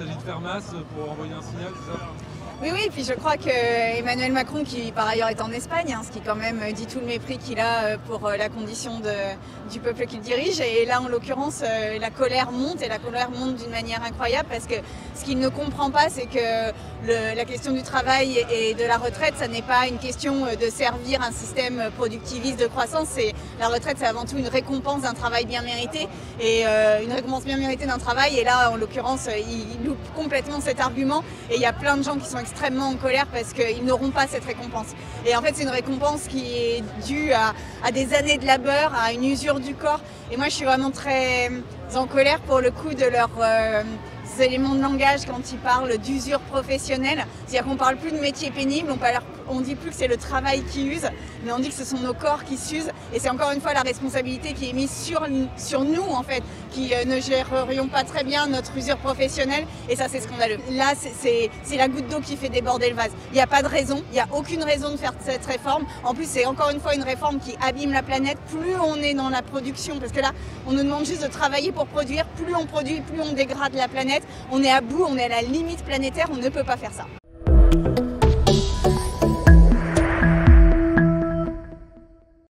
s'agit de faire masse pour envoyer un signal, c'est ça? Oui, oui, puis je crois que Emmanuel Macron, qui par ailleurs est en Espagne, ce qui quand même dit tout le mépris qu'il a pour la condition du peuple qu'il dirige. Et là, en l'occurrence, la colère monte, et la colère monte d'une manière incroyable, parce que ce qu'il ne comprend pas, c'est que la question du travail et de la retraite, ça n'est pas une question de servir un système productiviste de croissance. La retraite, c'est avant tout une récompense d'un travail bien mérité, et une récompense bien méritée d'un travail. Et là, en l'occurrence, il loupe complètement cet argument, et il y a plein de gens qui sont extrêmement en colère parce qu'ils n'auront pas cette récompense. Et en fait, c'est une récompense qui est due à des années de labeur, à une usure du corps. Et moi, je suis vraiment très en colère pour le coup de leurs éléments de langage quand ils parlent d'usure professionnelle. C'est-à-dire qu'on ne parle plus de métier pénible, on ne dit plus que c'est le travail qui use, mais on dit que ce sont nos corps qui s'usent. Et c'est encore une fois la responsabilité qui est mise sur nous, en fait, qui ne gérerions pas très bien notre usure professionnelle. Et ça, c'est scandaleux. Là, c'est la goutte d'eau qui fait déborder le vase. Il n'y a pas de raison, il n'y a aucune raison de faire cette réforme. En plus, c'est encore une fois une réforme qui abîme la planète. Plus on est dans la production, parce que là, on nous demande juste de travailler pour produire. Plus on produit, plus on dégrade la planète. On est à bout, on est à la limite planétaire, on ne peut pas faire ça.